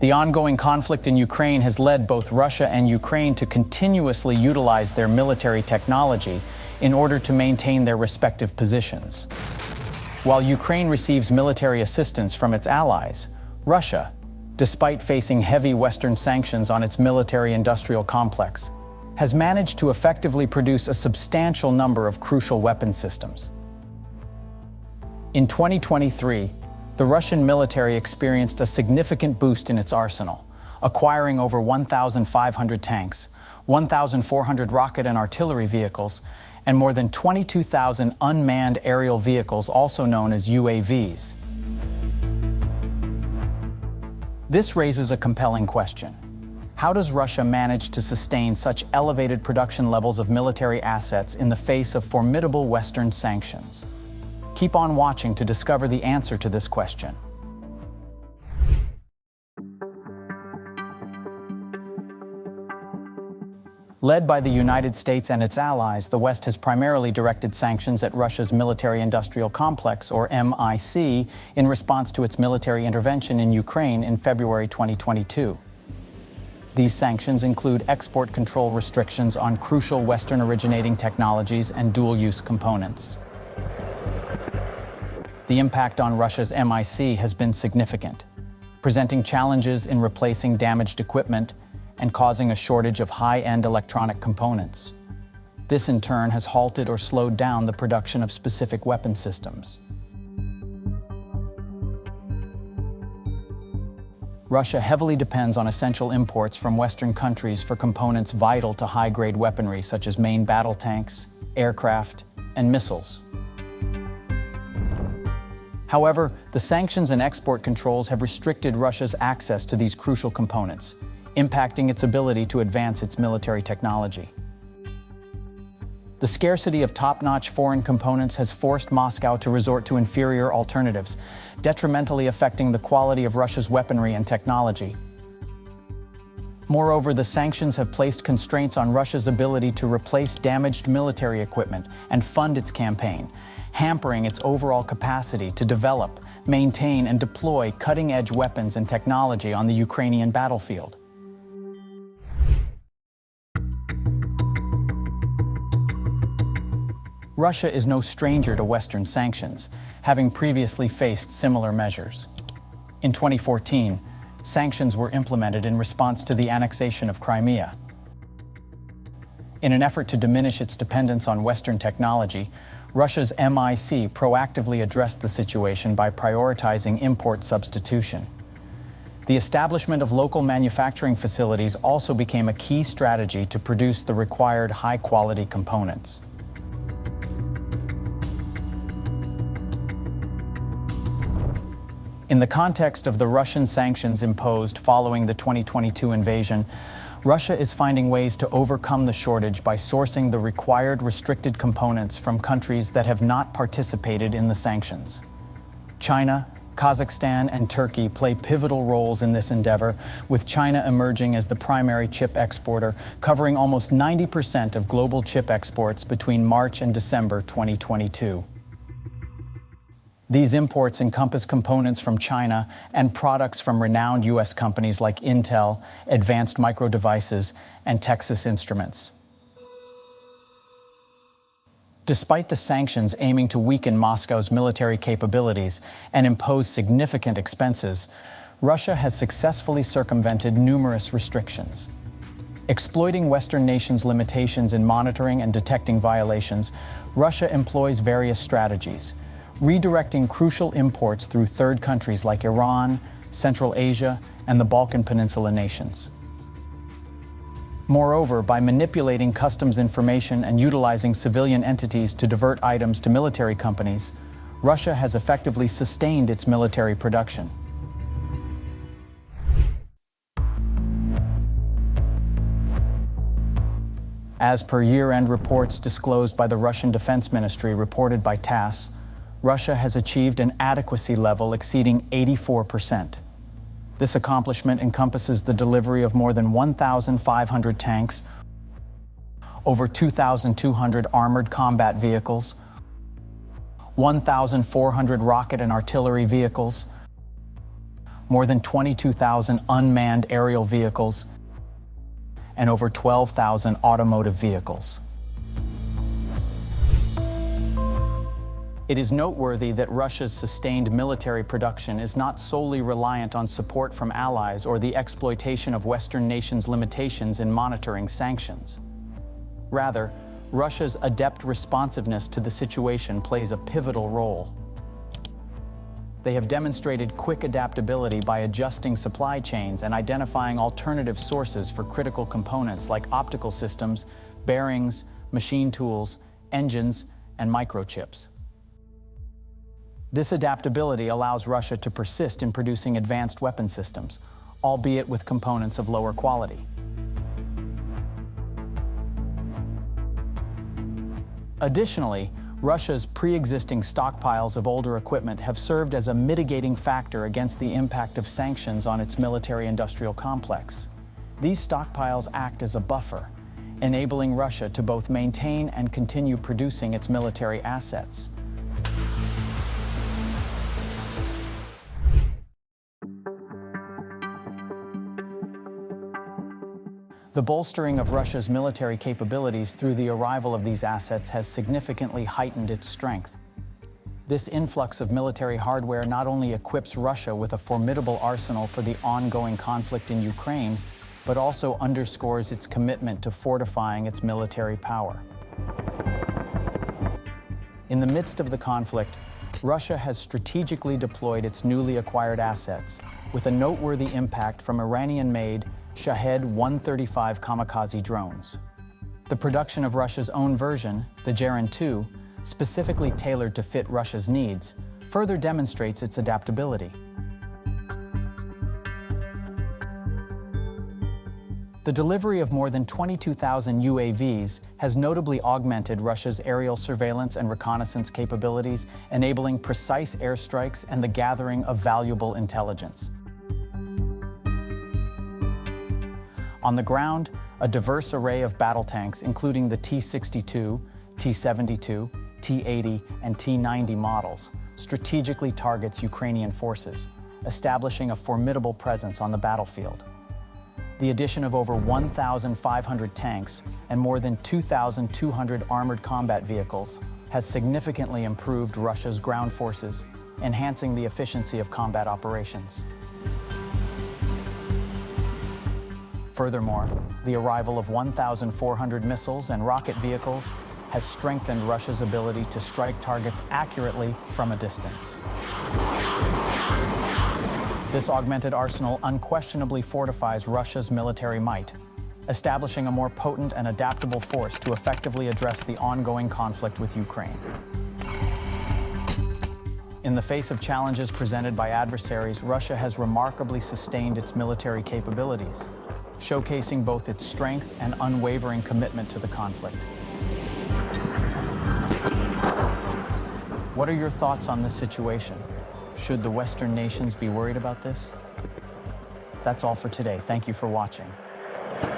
The ongoing conflict in Ukraine has led both Russia and Ukraine to continuously utilize their military technology in order to maintain their respective positions. While Ukraine receives military assistance from its allies, Russia, despite facing heavy Western sanctions on its military-industrial complex, has managed to effectively produce a substantial number of crucial weapon systems. In 2023, the Russian military experienced a significant boost in its arsenal, acquiring over 1,500 tanks, 1,400 rocket and artillery vehicles, and more than 22,000 unmanned aerial vehicles, also known as UAVs. This raises a compelling question. How does Russia manage to sustain such elevated production levels of military assets in the face of formidable Western sanctions? Keep on watching to discover the answer to this question. Led by the United States and its allies, the West has primarily directed sanctions at Russia's military-industrial complex, or MIC, in response to its military intervention in Ukraine in February 2022. These sanctions include export control restrictions on crucial Western-originating technologies and dual-use components. The impact on Russia's MIC has been significant, presenting challenges in replacing damaged equipment and causing a shortage of high-end electronic components. This, in turn, has halted or slowed down the production of specific weapon systems. Russia heavily depends on essential imports from Western countries for components vital to high-grade weaponry such as main battle tanks, aircraft, and missiles. However, the sanctions and export controls have restricted Russia's access to these crucial components, impacting its ability to advance its military technology. The scarcity of top-notch foreign components has forced Moscow to resort to inferior alternatives, detrimentally affecting the quality of Russia's weaponry and technology. Moreover, the sanctions have placed constraints on Russia's ability to replace damaged military equipment and fund its campaign, hampering its overall capacity to develop, maintain, and deploy cutting-edge weapons and technology on the Ukrainian battlefield. Russia is no stranger to Western sanctions, having previously faced similar measures. In 2014, sanctions were implemented in response to the annexation of Crimea. In an effort to diminish its dependence on Western technology, Russia's MIC proactively addressed the situation by prioritizing import substitution. The establishment of local manufacturing facilities also became a key strategy to produce the required high-quality components. In the context of the Russian sanctions imposed following the 2022 invasion, Russia is finding ways to overcome the shortage by sourcing the required restricted components from countries that have not participated in the sanctions. China, Kazakhstan, and Turkey play pivotal roles in this endeavor, with China emerging as the primary chip exporter, covering almost 90% of global chip exports between March and December 2022. These imports encompass components from China and products from renowned U.S. companies like Intel, Advanced Micro Devices, and Texas Instruments. Despite the sanctions aiming to weaken Moscow's military capabilities and impose significant expenses, Russia has successfully circumvented numerous restrictions. Exploiting Western nations' limitations in monitoring and detecting violations, Russia employs various strategies, redirecting crucial imports through third countries like Iran, Central Asia, and the Balkan Peninsula nations. Moreover, by manipulating customs information and utilizing civilian entities to divert items to military companies, Russia has effectively sustained its military production. As per year-end reports disclosed by the Russian Defense Ministry reported by TASS, Russia has achieved an adequacy level exceeding 84%. This accomplishment encompasses the delivery of more than 1,500 tanks, over 2,200 armored combat vehicles, 1,400 rocket and artillery vehicles, more than 22,000 unmanned aerial vehicles, and over 12,000 automotive vehicles. It is noteworthy that Russia's sustained military production is not solely reliant on support from allies or the exploitation of Western nations' limitations in monitoring sanctions. Rather, Russia's adept responsiveness to the situation plays a pivotal role. They have demonstrated quick adaptability by adjusting supply chains and identifying alternative sources for critical components like optical systems, bearings, machine tools, engines, and microchips. This adaptability allows Russia to persist in producing advanced weapon systems, albeit with components of lower quality. Additionally, Russia's pre-existing stockpiles of older equipment have served as a mitigating factor against the impact of sanctions on its military-industrial complex. These stockpiles act as a buffer, enabling Russia to both maintain and continue producing its military assets. The bolstering of Russia's military capabilities through the arrival of these assets has significantly heightened its strength. This influx of military hardware not only equips Russia with a formidable arsenal for the ongoing conflict in Ukraine, but also underscores its commitment to fortifying its military power. In the midst of the conflict, Russia has strategically deployed its newly acquired assets, with a noteworthy impact from Iranian-made Shahed-135 kamikaze drones. The production of Russia's own version, the Geran 2, specifically tailored to fit Russia's needs, further demonstrates its adaptability. The delivery of more than 22,000 UAVs has notably augmented Russia's aerial surveillance and reconnaissance capabilities, enabling precise airstrikes and the gathering of valuable intelligence. On the ground, a diverse array of battle tanks, including the T-62, T-72, T-80, and T-90 models, strategically targets Ukrainian forces, establishing a formidable presence on the battlefield. The addition of over 1,500 tanks and more than 2,200 armored combat vehicles has significantly improved Russia's ground forces, enhancing the efficiency of combat operations. Furthermore, the arrival of 1,400 missiles and rocket vehicles has strengthened Russia's ability to strike targets accurately from a distance. This augmented arsenal unquestionably fortifies Russia's military might, establishing a more potent and adaptable force to effectively address the ongoing conflict with Ukraine. In the face of challenges presented by adversaries, Russia has remarkably sustained its military capabilities, showcasing both its strength and unwavering commitment to the conflict. What are your thoughts on this situation? Should the Western nations be worried about this? That's all for today. Thank you for watching.